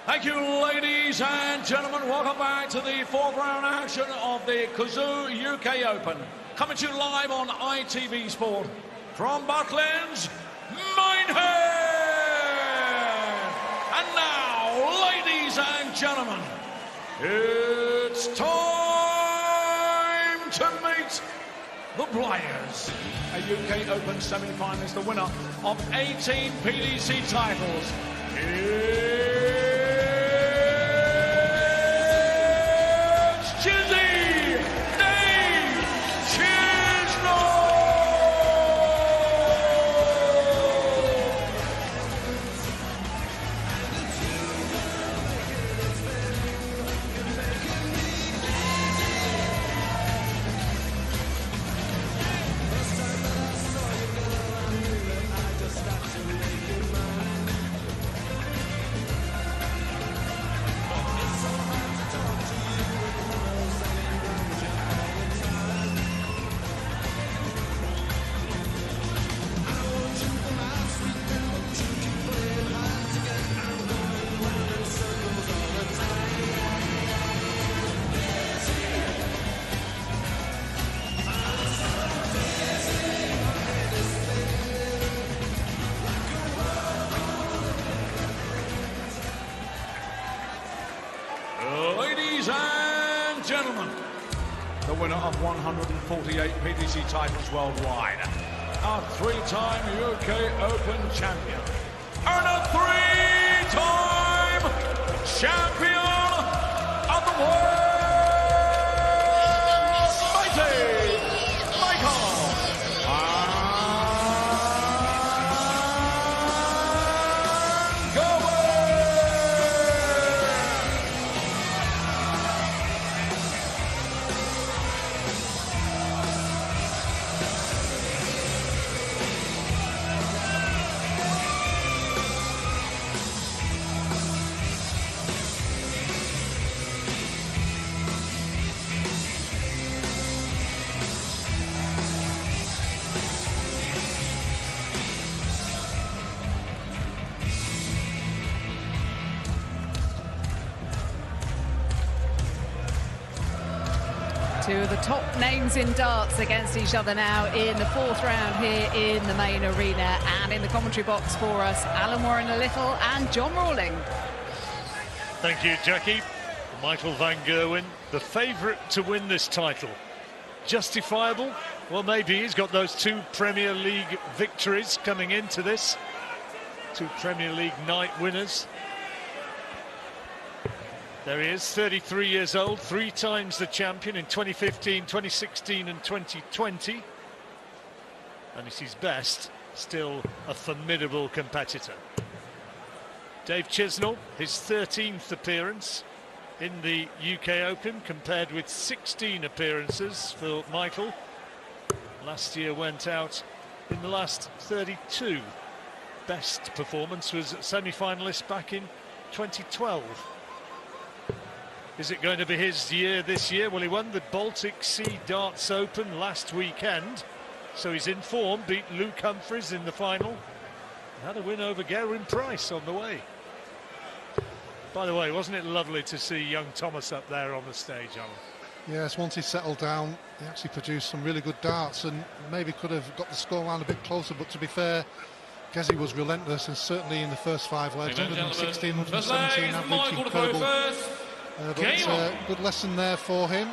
Thank you, ladies and gentlemen. Welcome back to the fourth round action of the Cazoo UK Open. Coming to you live on ITV Sport from Butlins, Minehead. And now, ladies and gentlemen, it's time to meet the players. A UK Open semi-finalist, the winner of 18 PDC titles. Ladies and gentlemen, the winner of 148 PDC titles worldwide, a three-time UK Open champion, and a three-time champion of the world, mighty Michael. Two of the top names in darts against each other now in the fourth round here in the main arena. And in the commentary box for us, Alan Warren-Little and John Rawling. Thank you, Jackie. Michael van Gerwen, the favourite to win this title. Justifiable? Well, maybe. He's got those two Premier League victories coming into this. Two Premier League night winners. There he is, 33 years old, three times the champion in 2015, 2016 and 2020. And it's his best, still a formidable competitor. Dave Chisnall, his 13th appearance in the UK Open, compared with 16 appearances for Michael. Last year went out in the last 32. Best performance was semi-finalist back in 2012. Is it going to be his year this year? Well, he won the Baltic Sea Darts Open last weekend, so he's in form, beat Luke Humphries in the final. Had a win over Gerwen Price on the way. By the way, wasn't it lovely to see young Thomas up there on the stage, Alan? Yes, once he settled down, he actually produced some really good darts and maybe could have got the scoreline a bit closer, but to be fair, Cazoo was relentless, and certainly in the first five legs, 116, 117 average, incredible. Good lesson there for him.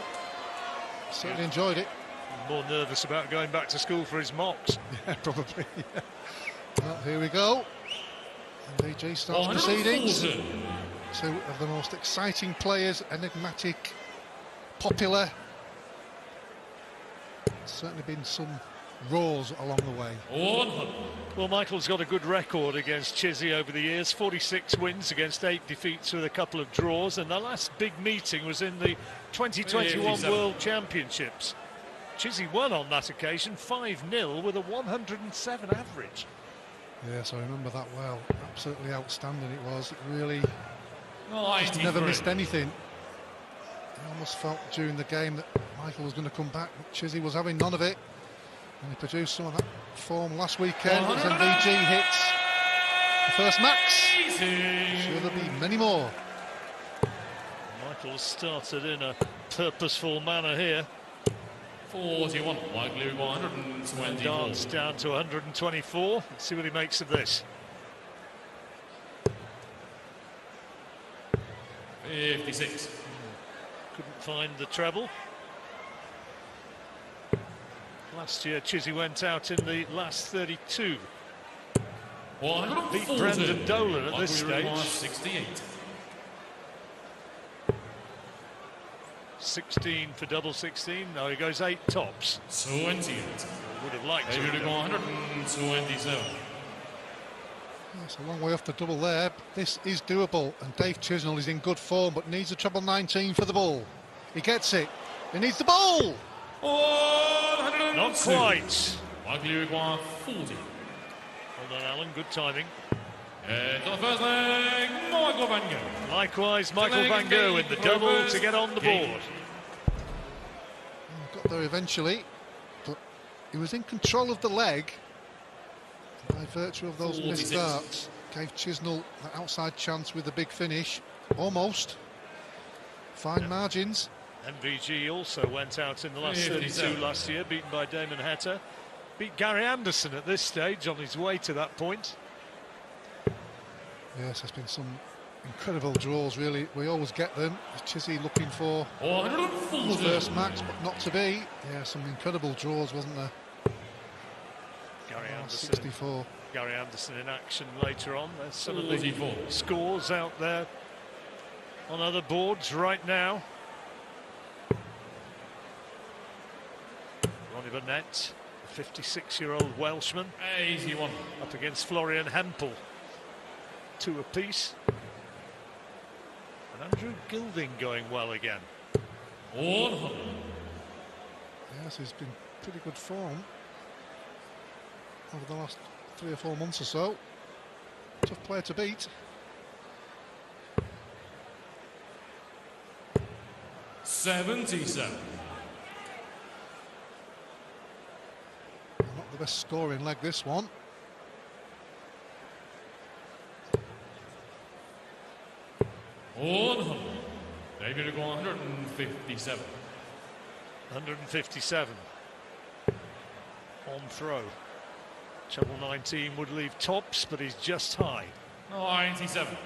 Certainly enjoyed it. More nervous about going back to school for his mocks. Yeah, probably. Yeah. Well, here we go. And DG starts proceedings. Two of the most exciting players, enigmatic, popular. Certainly been some roars along the way. Well, Michael's got a good record against Chizzy over the years, 46 wins against 8 defeats with a couple of draws, and the last big meeting was in the 2021 World Championships. Chizzy won on that occasion 5-0 with a 107 average. Yes, I remember that well. Absolutely outstanding it was. It really just never missed anything. I almost felt during the game that Michael was going to come back, but Chizzy was having none of it. And he produced some of that form last weekend as MVG hits the first max. Should there be many more? Michael started in a purposeful manner here. 41, likely 124. Darts down to 124. Let's see what he makes of this. 56. Couldn't find the treble. Last year, Chizzy went out in the last 32. Beat Brendan Dolan at this stage. 68. 16 for double 16. No, he goes 8 tops. 28. Would have liked to. 127. It's a long way off the double there. But this is doable, and Dave Chisnall is in good form, but needs a treble 19 for the ball. He gets it. He needs the ball. 102. Not quite. Likely require 40. Well done, Alan. Good timing. And on the first leg, Michael Van Gogh. Likewise, Michael Van Gogh in the double to get on the board. Got there eventually, but he was in control of the leg. By virtue of those missed starts, gave Chisnall the outside chance with the big finish. Almost. Fine margins. MVG also went out in the last 32 last year, beaten by Damon Heta. Beat Gary Anderson at this stage on his way to that point. Yes, there's been some incredible draws, really. We always get them. Chizzy looking for his first match, but not to be. Yeah, some incredible draws, wasn't there? Gary Anderson. 64. Gary Anderson in action later on. There's some of the scores out there on other boards right now. Ronnie Burnett, the 56-year-old Welshman, 81. up against Florian Hempel. 2 apiece. And Andrew Gilding going well again. 100. Yes, he's been pretty good form over the last 3 or 4 months or so. Tough player to beat. 77. Not the best scoring leg, this one. David to go 157. 157 on throw. Treble 19 would leave tops, but he's just high. 97.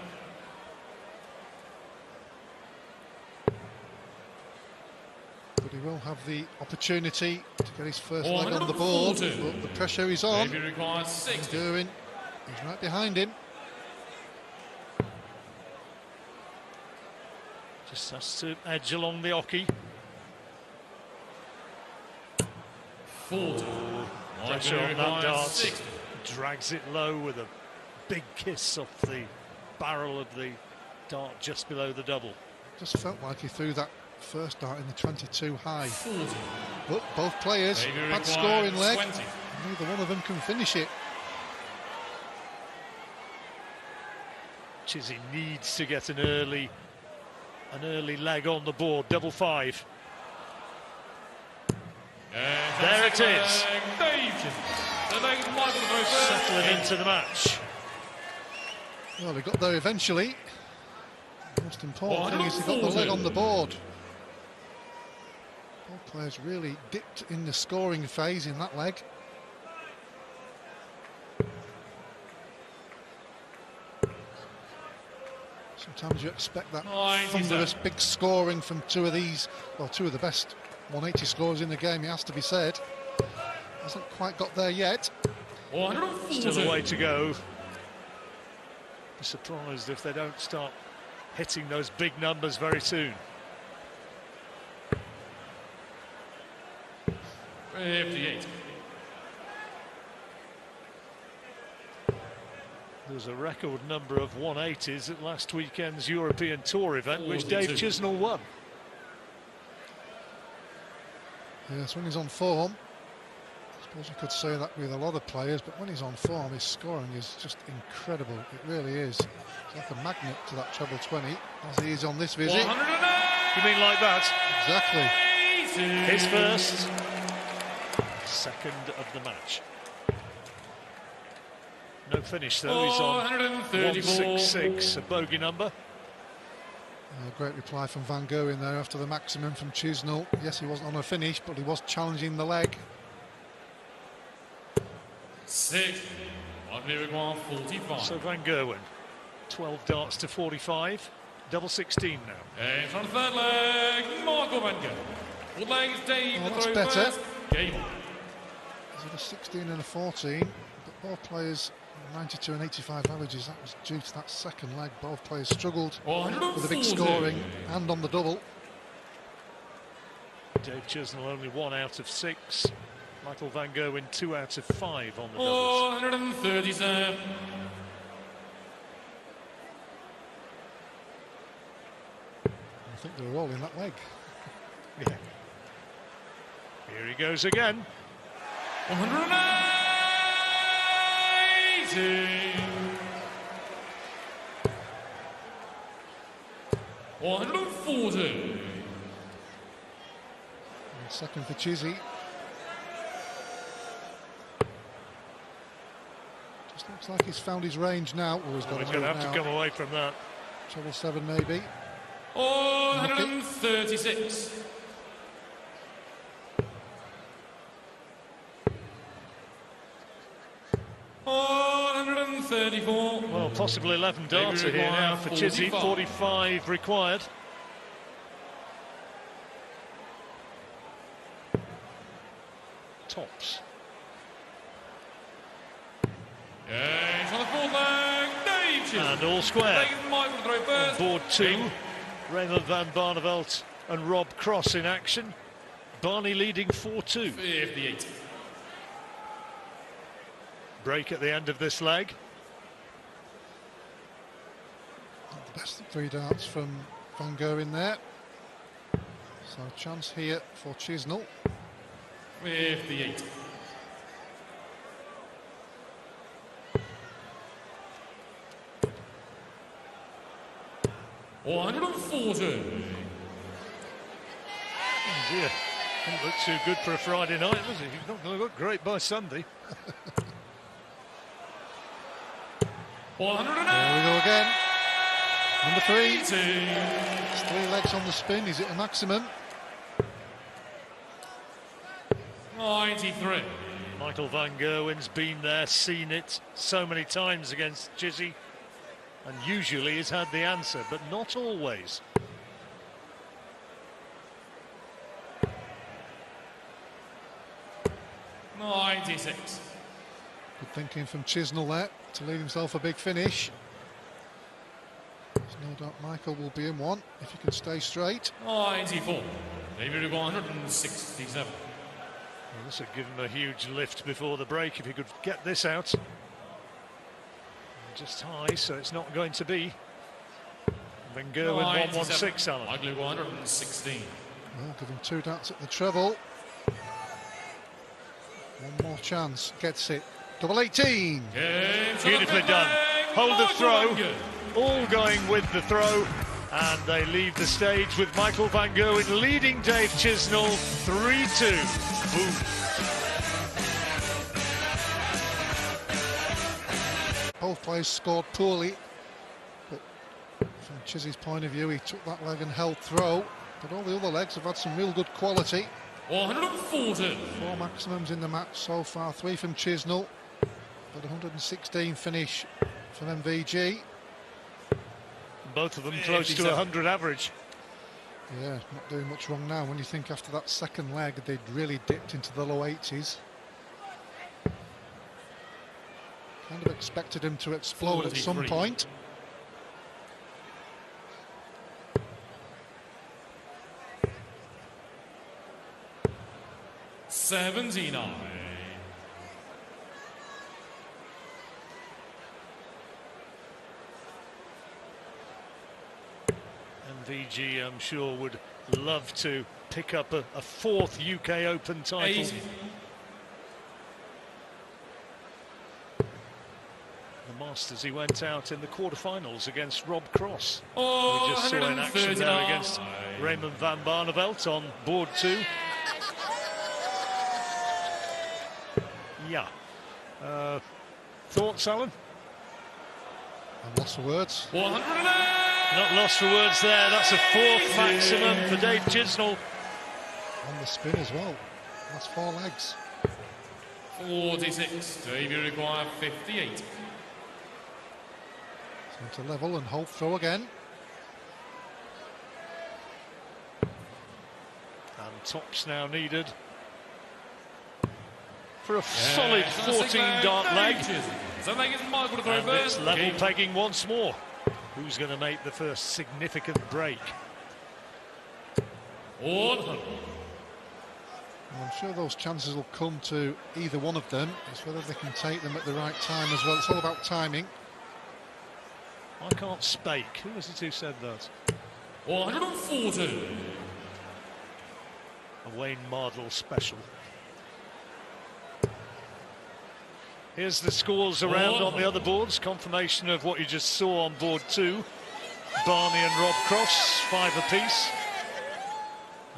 But he will have the opportunity to get his first leg on the board. But the pressure is on. David requires 60. Gerwen, he's right behind him. Just has to edge along the oche. 40. Pressure on that dart. 60. Drags it low with a big kiss off the barrel of the dart just below the double. Just felt like he threw that first dart in the 22 high. 40. But both players had scoring leg. 20. Neither one of them can finish it. Chizzy needs to get an early leg on the board. Double 5. There it is. Settling into the match. Well, he got there eventually. The most important thing is he got the leg on the board. Both players really dipped in the scoring phase in that leg. Sometimes you expect that thunderous big scoring from two of the best 180 scorers in the game, it has to be said. Hasn't quite got there yet. Still a way to go. Be surprised if they don't start hitting those big numbers very soon. 58. There's a record number of 180s at last weekend's European Tour event, which Dave Chisnall won. Yes, when he's on form, I suppose you could say that with a lot of players, but when he's on form, his scoring is just incredible. It really is. It's like a magnet to that treble 20, as he is on this visit. You mean like that? Exactly. His first, second of the match. No finish though, he's on 166, a bogey number. Great reply from Van Gerwen there after the maximum from Chisnall. Yes, he wasn't on a finish, but he was challenging the leg. 6, 45. So Van Gerwen, 12 darts to 45, double 16 now. And from the third leg, Michael Van Gerwen. All legs, Dave, Oh, the that's throw better. first. Game on. Is it a 16 and a 14? But both players 92 and 85 averages. That was due to that second leg. Both players struggled with the big 140. scoring and on the double. Dave Chisnall only 1 out of 6. Michael Van Gerwen 2 out of 5 on the doubles. 137. I think they were all in that leg. Yeah. Here he goes again. 180. 140. And second for Chizzy. Just looks like he's found his range now. Oh, he's got He's to going to move have now. to come away from that. Treble 7 maybe. 136. 134. Well, possibly 11 darts are here now for Chizzy. 45 required. Tops. Yeah, he's on the fourth leg. Dave Chisnall. And all square. Dave Michael to throw first. Board 2. Game. Raymond van Barneveld and Rob Cross in action. Barney leading 4-2. 58. Break at the end of this leg. Not the best 3 darts from Van Gerwen there. So a chance here for Chisnall. 58. 140. Oh dear. Didn't look too good for a Friday night, was he? He's not going to look great by Sunday. 180. There we go again. Number 3. It's 3 legs on the spin. Is it a maximum? 93. Michael Van Gerwen's been there, seen it so many times against Chizzy, and usually has had the answer, but not always. .96. Good thinking from Chisnall there to leave himself a big finish. There's no doubt Michael will be in one if he can stay straight. 94. David 167. Well, this would give him a huge lift before the break if he could get this out. Just high, so it's not going to be. Van Gerwen 116, Alan. Michael 116. Well, give him 2 darts at the treble. One more chance, gets it. Double 18. Beautifully done. Hold the throw, all going with the throw, and they leave the stage with Michael Van Gerwen leading Dave Chisnall 3-2. Boom. Both players scored poorly, but from Chizzy's point of view, he took that leg and held throw. But all the other legs have had some real good quality. 140. 4 maximums in the match so far, 3 from Chisnall, but 116 finish from MVG. Both of them close to 100 average. Yeah, not doing much wrong now when you think after that second leg they'd really dipped into the low 80s. Kind of expected him to explode at some point. .79. MVG, I'm sure, would love to pick up a 4th UK Open title. 80. The Masters, he went out in the quarterfinals against Rob Cross. Oh, We just saw in action there 139. against Raymond van Barneveld on board 2. Yeah. Thoughts, Alan? And lots of words. 180. Not lost for words there. That's a fourth maximum for Dave Chisnall. On the spin as well. That's 4 legs. 46. Dave, you require 58. Centre level and Hope throw again. And tops now needed for a solid 14-dart leg. And it's level pegging once more. Who's going to make the first significant break? I'm sure those chances will come to either one of them. It's whether they can take them at the right time as well. It's all about timing. I can't spake. Who was it who said that? 140. A Wayne Mardle special. Here's the scores around on the other boards. Confirmation of what you just saw on board 2. Barney and Rob Cross, 5 apiece.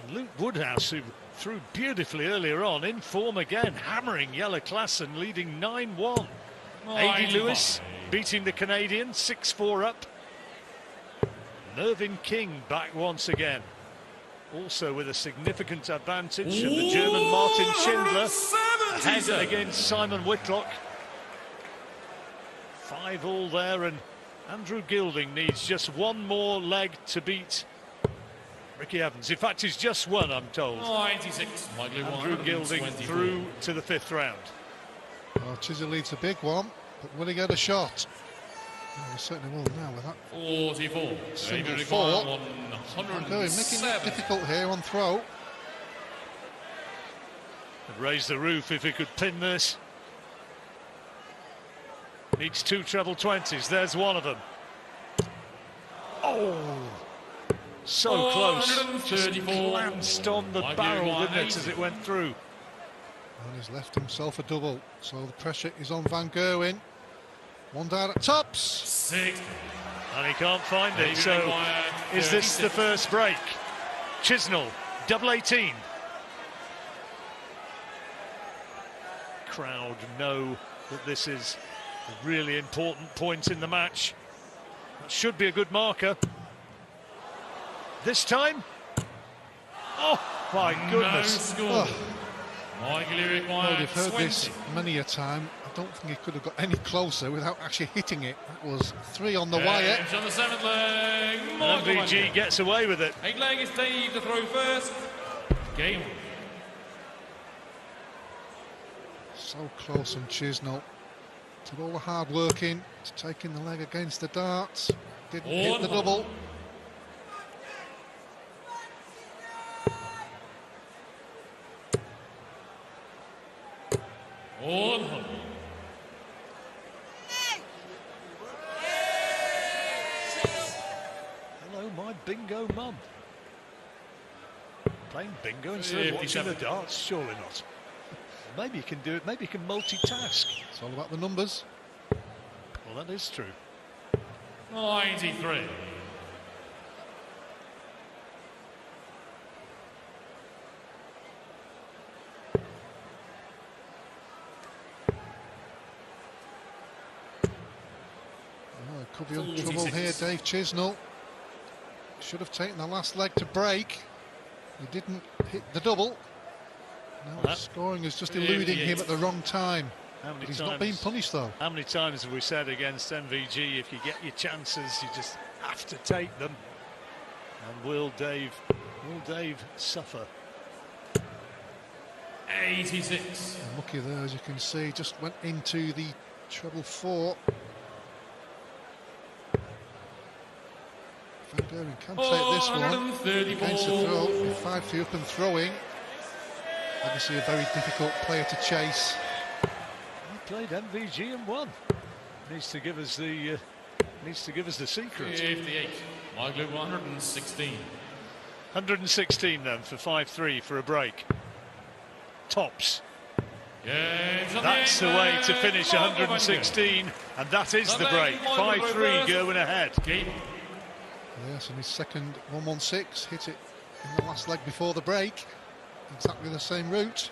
And Luke Woodhouse, who threw beautifully earlier on, in form again, hammering Yellow Klassen, leading 9-1. Aidy Lewis beating the Canadian, 6-4 up. Mervyn King back once again, also with a significant advantage. And the German Martin Schindler ahead against Simon Whitlock. 5-all there, and Andrew Gilding needs just one more leg to beat Ricky Evans. In fact, he's just one, I'm told. 96. Andrew Gilding through to the 5th round. Well, Chisnall leads a big one, but will he get a shot? Well, he certainly will now with that. 44. Single 4. Making it difficult here on throw. And raise the roof if he could pin this. Needs 2 treble 20s. There's one of them. Oh, so close. Just glanced on the barrel, didn't it, as it went through. And he's left himself a double, so the pressure is on Van Gerwen. One down at tops. 6. And he can't find it, so is this the first break? Chisnall, double 18. Crowd know that this is a really important point in the match. That should be a good marker. This time? Oh, my goodness. Well, Well, we've heard this many a time. I don't think he could have got any closer without actually hitting it. That was 3 on the wire. On the 7th leg. MVG gets away with it. 8 leg is Dave to throw first. Game. So close on Chisnall. Did all the hard work in, to taking the leg against the darts. Didn't hit the double. Hello, my bingo mum. Playing bingo instead of watching the darts? Surely not. Maybe you can do it, maybe you can multitask. It's all about the numbers. Well, that is true. 93. Oh, could be in trouble here, Dave Chisnall. Should have taken the last leg to break. He didn't hit the double. Now the scoring is just eluding him at the wrong time. But he's not being punished though. How many times have we said against MVG, if you get your chances, you just have to take them? And will Dave suffer? 86. Lucky there, as you can see, just went into the treble 4. Van Gerwen can take this one against the throw. 5-3 up and throwing. Obviously a very difficult player to chase. He played MVG and won. Needs to give us the secret. 58. Michael 116. 116 then for 5-3 for a break. Tops. That's the way to finish 116, and that is the break. 5-3, Gerwen ahead. Yes, and his second 116 hit it in the last leg before the break. Exactly the same route.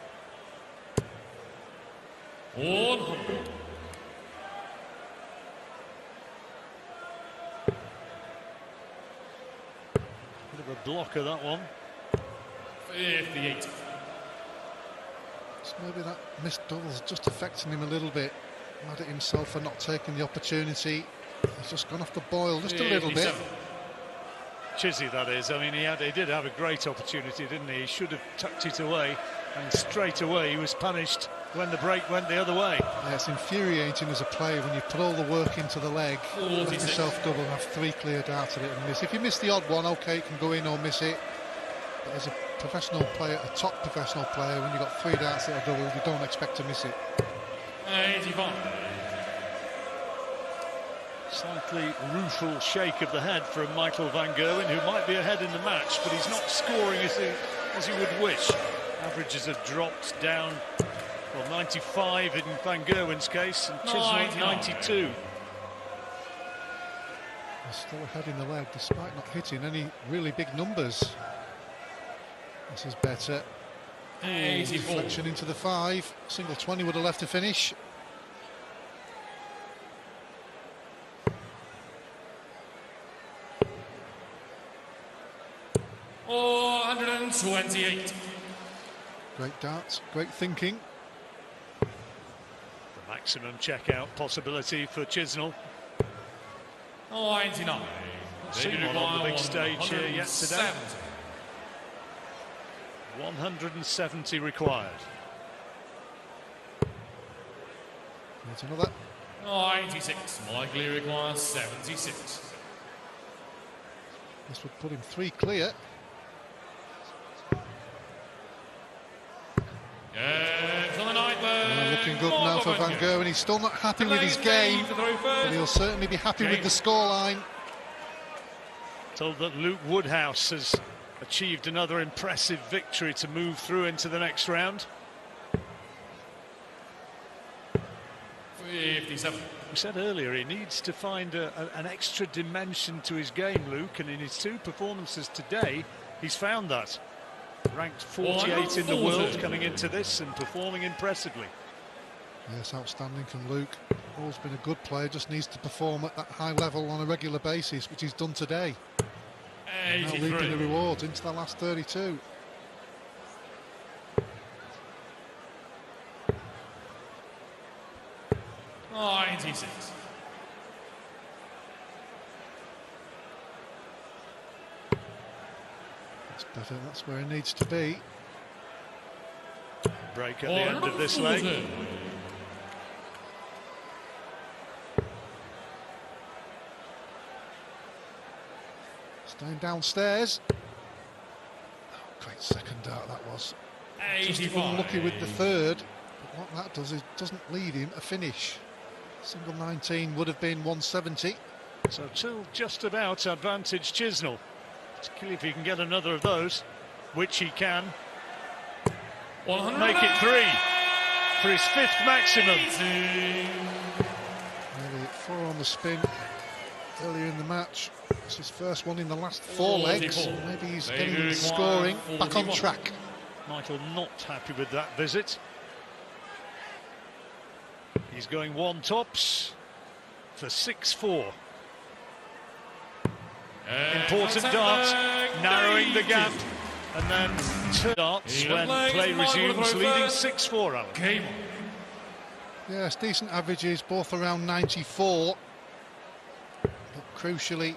100. Bit of a blocker, that one. 58. So maybe that missed double's just affecting him a little bit. Mad at himself for not taking the opportunity. He's just gone off the boil just a little bit. Chisnall, that is. I mean, he did have a great opportunity, didn't he? He should have tucked it away, and straight away he was punished when the break went the other way. Yeah, it's infuriating as a player when you put all the work into the leg, let yourself double and have 3 clear darts at it and miss. If you miss the odd one, okay, it can go in or miss it. But as a professional player, a top professional player, when you've got 3 darts at a double, you don't expect to miss it. 85. Slightly rueful shake of the head from Michael van Gerwen, who might be ahead in the match, but he's not scoring as he would wish. Averages have dropped down, well, 95 in van Gerwen's case, and Chisnall 92. He's still ahead in the leg, despite not hitting any really big numbers. This is better. 84. Deflection into the 5. Single 20 would have left to finish. Oh, 128. Great darts, great thinking. The maximum checkout possibility for Chisnall. 99. Seen one on the big stage here yet today. 170 required. There's another. 96. Likely requires 76. This would put him 3 clear. Looking good now for van Gerwen. He's still not happy with his game, but he'll certainly be happy with the scoreline. Told that Luke Woodhouse has achieved another impressive victory to move through into the next round. 57. We said earlier he needs to find an extra dimension to his game, Luke, and in his 2 performances today, he's found that. Ranked 48 in the world coming into this and performing impressively. Yes, outstanding from Luke. Always been a good player, just needs to perform at that high level on a regular basis, which he's done today. Now reaping the rewards into the last 32. Oh, 96. That's better, that's where he needs to be. Break at the end of this leg. Staying downstairs. Oh, great second dart that was. Just unlucky with the 3rd. But what that does is doesn't lead him a finish. Single 19 would have been 170. So till just about advantage Chisnall. Particularly if he can get another of those, which he can. Make it 3 for his 5th maximum. Nearly 4 on the spin earlier in the match. It's his first one in the last 4 legs. Maybe he's getting scoring back on track. Michael not happy with that visit. He's going 1 tops for 6-4. Important dart, narrowing the gap, and then 2 darts when play resumes, leading 6-4. Alan. Yes, decent averages, both around 94. But crucially,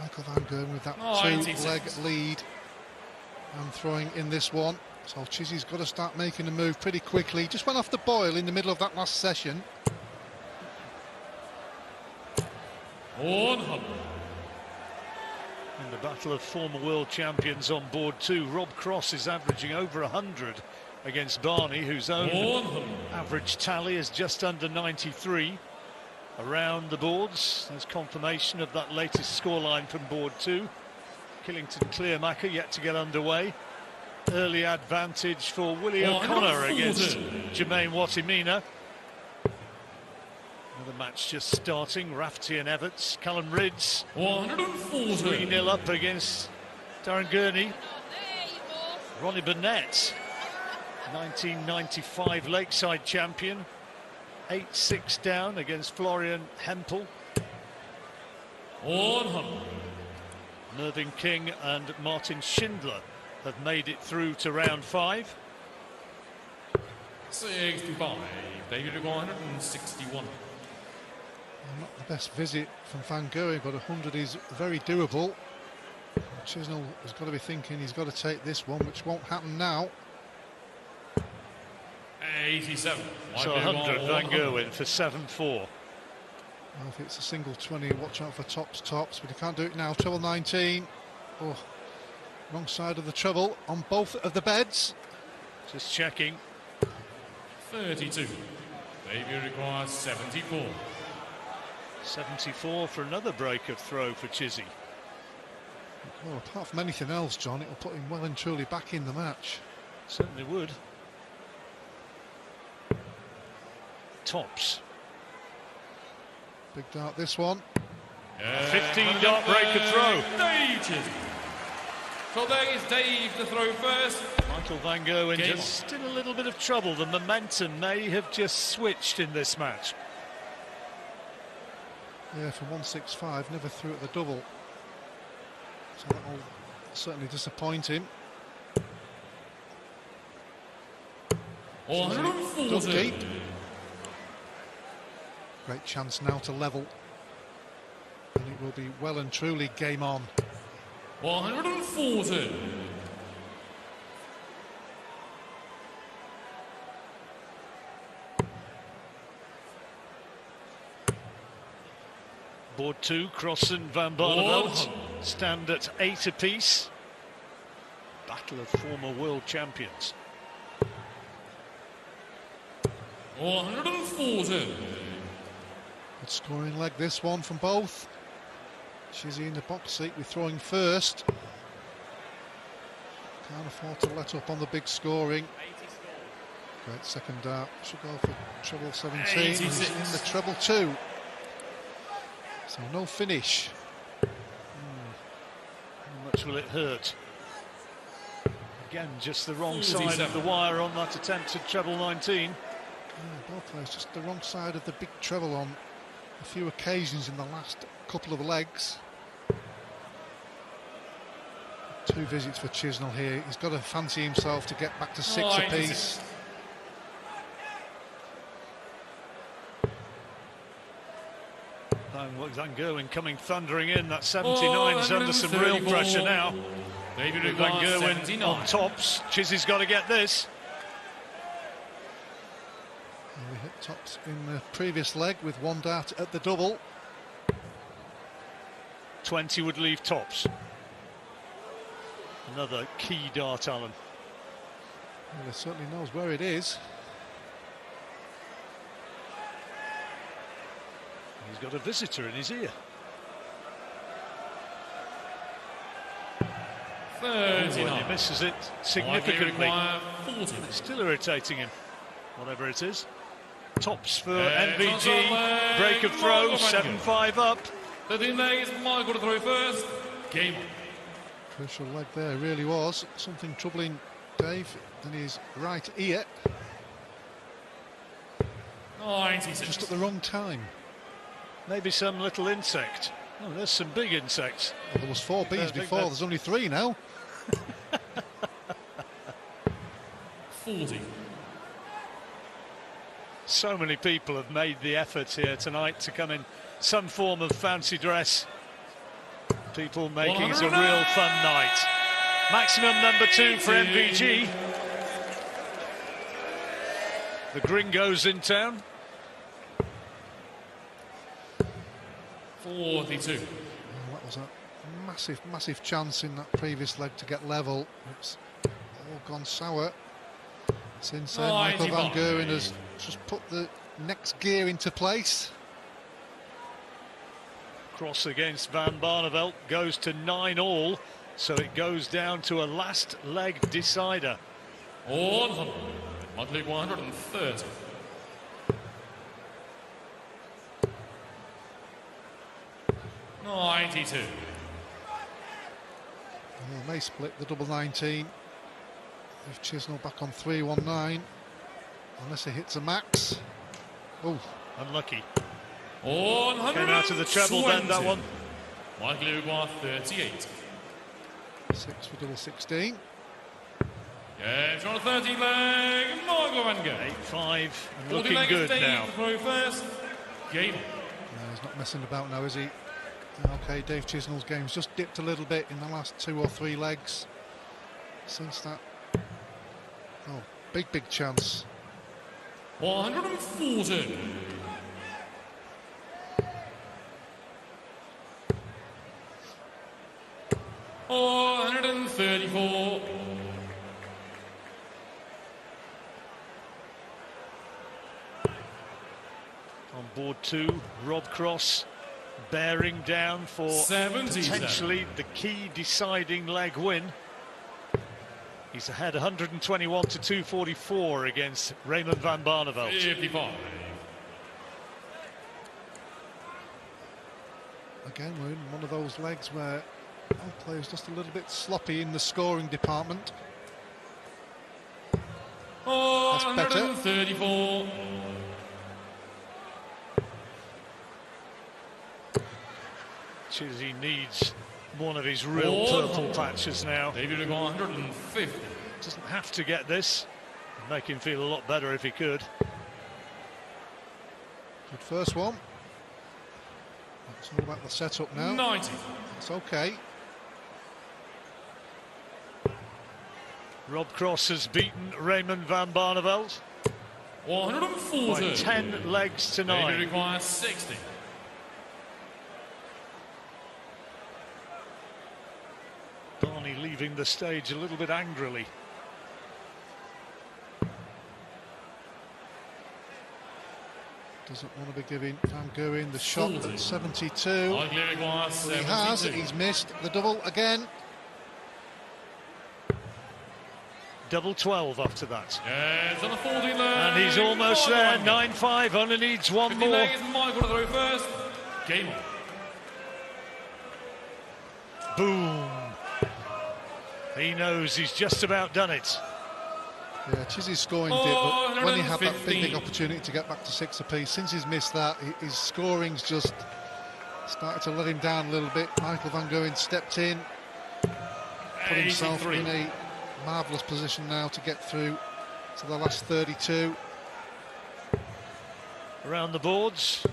Michael van Gerwen with that 2-leg lead and throwing in this one. So Chizzy's got to start making a move pretty quickly. Just went off the boil in the middle of that last session. In the battle of former world champions on board 2, Rob Cross is averaging over 100 against Barney, whose own average tally is just under 93. Around the boards, there's confirmation of that latest scoreline from board 2. Killington Clearmaker yet to get underway. Early advantage for Willie O'Connor against Jermaine Watimena. Another match just starting. Rafferty and Everts. Callum Ridds 3-0 up against Darren Gurney. Ronnie Burnett, 1995 Lakeside champion, 8-6 down against Florian Hempel. Mervyn King and Martin Schindler have made it through to round 5. 65, David 161. Not the best visit from Van Gerwen, but 100 is very doable. Chisnall has got to be thinking he's got to take this one, which won't happen now. 87. So 100 Van Gerwen for 7-4. Well, if it's a single 20, watch out for tops, but he can't do it now. Treble 19. Oh, wrong side of the treble on both of the beds. Just checking. 32. David requires 74. 74 for another break of throw for Chizzy. Well, apart from anything else, John, it'll put him well and truly back in the match. Certainly would. Tops. Big dart this one. 15 dart break of throw. Dave Chisnall. So there is Dave to throw first. Michael Van Gerwen just in a little bit of trouble. The momentum may have just switched in this match. Yeah, from 165, never threw at the double. So that'll certainly disappoint him. 140. Deep. Great chance now to level. And it will be well and truly game on. 140. Board 2, Crossen, Van Barneveld stand at 8 apiece. Battle of former world champions. 140. Good scoring leg this one from both. Chizzy in the box seat with throwing first. Can't afford to let up on the big scoring. Great second dart. Should go for treble 17. He's in the treble 2. So no finish. How much will it hurt? Again, just the wrong side of the wire on that attempt at treble 19. Yeah, both players just the wrong side of the big treble on a few occasions in the last couple of legs. 2 visits for Chisnall here. He's got to fancy himself to get back to 6 apiece. Van Gerwen coming thundering in. That 79 is under some real pressure now. David Van Gerwen on tops. Chizzy's got to get this. And we hit tops in the previous leg with 1 dart at the double. 20 would leave tops. Another key dart, Alan. Well, he certainly knows where it is. He's got a visitor in his ear. 39. He misses it significantly. It's still irritating him, whatever it is. Tops for NVG. Break of throw, 7-5 up. 13 legs, Michael to throw first. Game. Crucial leg there, really was. Something troubling Dave in his right ear. 96. Just at the wrong time. Maybe some little insect. Oh, there's some big insects. Well, there was 4 bees before, there's only 3 now. 40. So many people have made the effort here tonight to come in some form of fancy dress. People making it a real fun night. Maximum number 2 for MVG. The Gringos in town. 42. That was a massive chance in that previous leg to get level. It's all gone sour. Since Michael Van Gerwen has just put the next gear into place. Cross against Van Barneveld goes to 9-all, so it goes down to a last leg decider. 100. Monthly 130. Oh, 92. Well, may split the double 19. If Chisnall back on 319, unless he hits a max. Oh, unlucky. 100. Came out of the treble then, that one. Michael Uguay 38. 6 for double 16. Yeah, trying to 13 leg, Michael Van Gerwen. 8-5 and 40 looking leg good is now. throw first. Game. No, he's not messing about now, is he? Okay, Dave Chisnall's game's just dipped a little bit in the last 2 or 3 legs since that. Oh, big chance. 140. Oh, 134. On board 2, Rob Cross bearing down for 70. potentially the key deciding leg win. He's ahead 121 to 244 against Raymond van Barneveld. 55. Again, we're in one of those legs where our player's just a little bit sloppy in the scoring department. Oh, That's better. 134. Chizzy needs one of his real purple patches now. David would go 150. Doesn't have to get this. It'd make him feel a lot better if he could. Good first one. It's all about the setup now. 90. It's okay. Rob Cross has beaten Raymond van Barneveld 140. by 10 legs to David 9. requires 60. Barney leaving the stage a little bit angrily. Doesn't want to be giving Van Gerwen the shot at 72. Likely requires He has. 72. He's missed the double again. Double 12 after that. Yeah, it's on the 40 leg. And he's almost there. 9-5. Only needs one 50 more. leg is Michael to throw first. Game on. Boom. He knows he's just about done it. Yeah, Chizzy's scoring dip, but when he had that big opportunity to get back to 6 apiece, since he's missed that, his scoring's just started to let him down a little bit. Michael Van Gerwen stepped in, put himself 83. in a marvellous position now to get through to the last 32. Around the boards.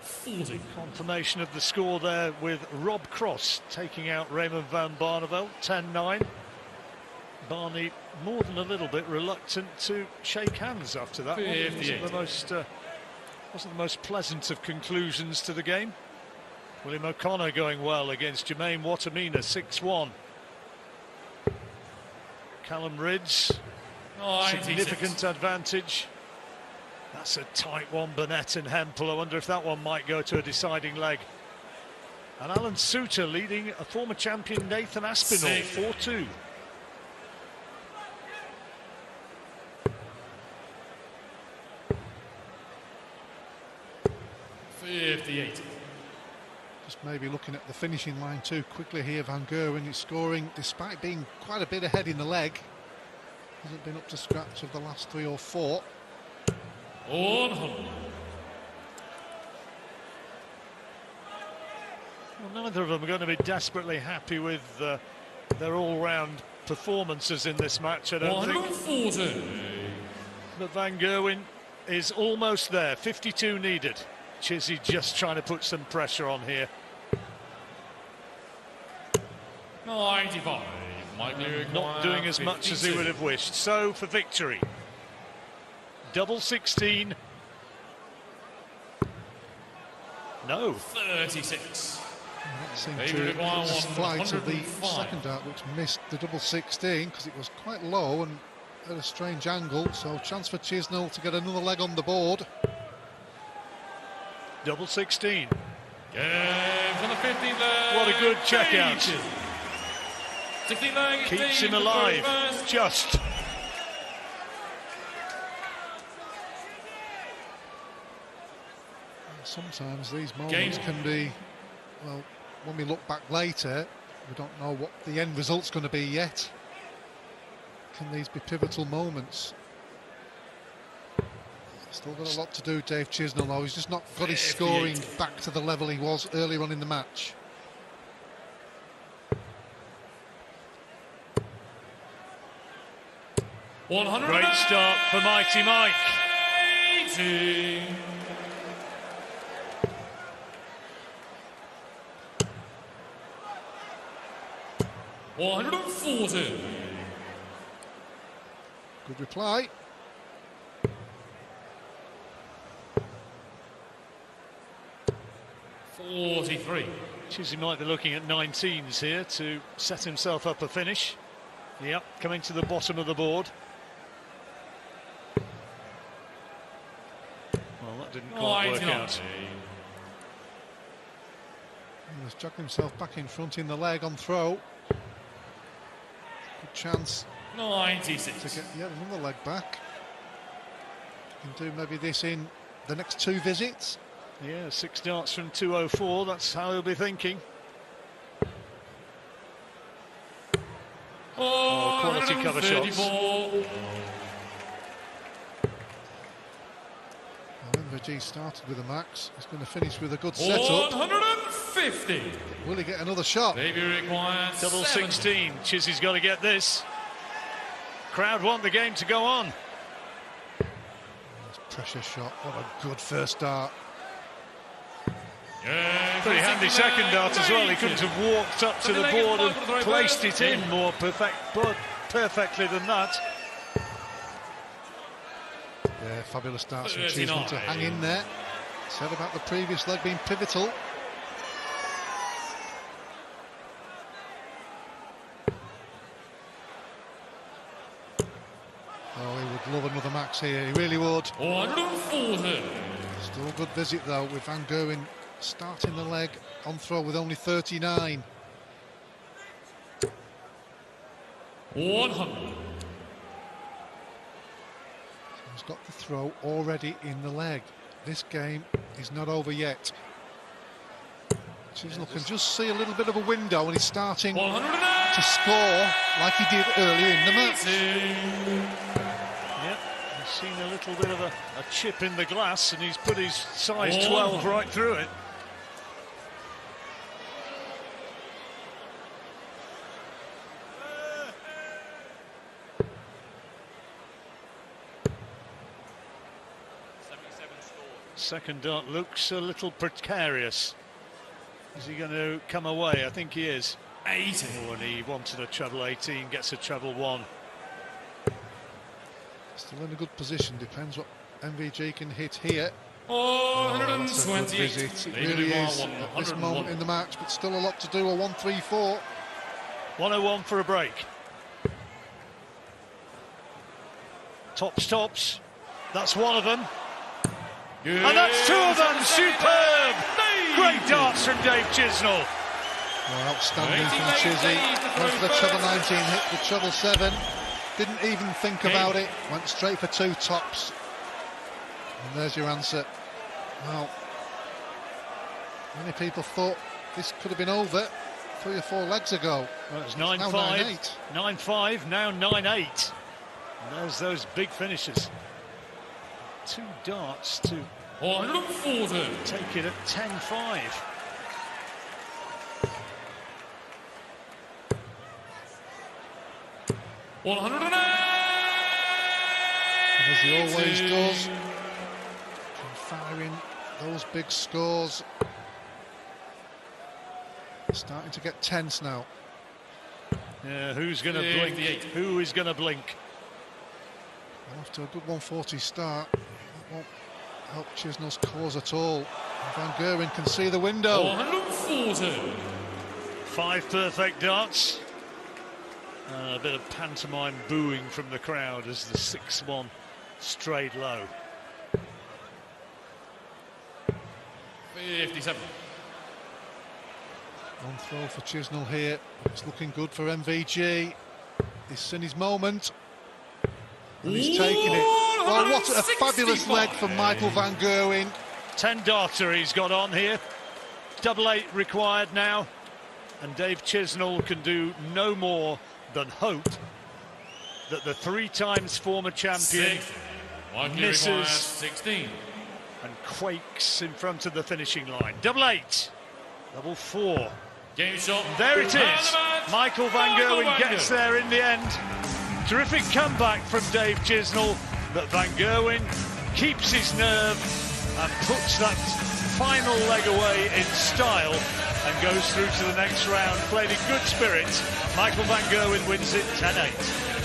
40. Confirmation of the score there with Rob Cross taking out Raymond van Barneveld, 10-9. Barney more than a little bit reluctant to shake hands after that. Wasn't the most pleasant of conclusions to the game. William O'Connor going well against Jermaine Watamina, 6-1. Callum Ridge, significant advantage. That's a tight one, Burnett and Hempel. I wonder if that one might go to a deciding leg. And Alan Suter leading a former champion Nathan Aspinall, 4-2. Just maybe looking at the finishing line too quickly here. Van Gerwen is scoring despite being quite a bit ahead in the leg. Hasn't been up to scratch of the last 3 or 4. 100. Well, neither of them are going to be desperately happy with their all-round performances in this match, I don't think. 140. But Van Gerwen is almost there, 52 needed. Chizzy just trying to put some pressure on here. 95. Not doing as much as he would have wished. So for victory. Double 16. No. 36. That seemed David to Maguire won fly to the 105. second dart, which missed the double 16 because it was quite low and at a strange angle. So chance for Chisnall to get another leg on the board. Double 16. Games on the 15 leg. What a good check out. 16 leg. Keeps him alive. Just. Sometimes these moments can be, well, when we look back later, we don't know what the end result's going to be yet. Can these be pivotal moments? Still got a lot to do, Dave Chisnall, though. He's just not got his scoring back to the level he was earlier on in the match. Great start for Mighty Mike. 180. $140. Good reply. $43. Chisnall might be looking at 19s here to set himself up a finish. Yep, coming to the bottom of the board. Well, that didn't quite work out. He's chucked himself back in front in the leg on throw. Good chance 96. to get yet another leg back. Can do maybe this in the next 2 visits. Yeah, 6 darts from 204, that's how he'll be thinking. Oh, quality cover shots. MVG started with a max. He's going to finish with a good setup. 150. Will he get another shot? Maybe requires Double 70. 16. Chisy's got to get this. Crowd want the game to go on. Nice pressure shot. What a good first dart. Yeah, Pretty handy second dart as well. He couldn't have walked up to the board and placed it in more perfectly than that. Yeah, fabulous darts from 39. Chisnall to hang in there. Said about the previous leg being pivotal. Oh, he would love another max here, he really would. 140. Still a good visit though, with Van Gerwen starting the leg on throw with only 39. 100. He's got the throw already in the leg. This game is not over yet. Chisnall can just see a little bit of a window and he's starting to score like he did earlier in the match. Yep, he's seen a little bit of a chip in the glass and he's put his size 12 right through it. Second dart looks a little precarious. Is he going to come away? I think he is. 80. Oh, and he wanted a treble 18, gets a treble 1. Still in a good position, depends what MVG can hit here. Oh, That's a good 128. visit. It really is at this moment in the match, but still a lot to do. A 134. 101 for a break. Tops. That's one of them. And that's 2 of them. Superb. Great darts from Dave Chisnall. Well, outstanding from Chizzy. Went for the treble 19, hit the treble 7. Didn't even think about it. Went straight for 2 tops. And there's your answer. Well, many people thought this could have been over 3 or 4 legs ago. Well, it's now 9-5. 9-8. 9-5, now 9-8. And there's those big finishes. 2 darts to 140. take it at 10-5. As he always does, firing those big scores. Starting to get tense now. Yeah, who's going to blink? Who is going to blink? After a good 140 start, that won't help Chisnall's cause at all. Van Gerwen can see the window. 140. 5 perfect darts. A bit of pantomime booing from the crowd as the 6-1 strayed low. 57. On throw for Chisnall here. It's looking good for MVG. He's in his moment. And he's taking it. Well, what a fabulous leg from Michael Van Gerwen. 10 darter he's got on here. Double 8 required now. And Dave Chisnall can do no more than hope that the 3 times former champion misses 16 and quakes in front of the finishing line. Double 8, double 4. Game shot. There it is. Michael Van Gerwen gets there in the end. Terrific comeback from Dave Chisnall, but Van Gerwen keeps his nerve and puts that final leg away in style and goes through to the next round. Played in good spirit. Michael Van Gerwen wins it 10-8.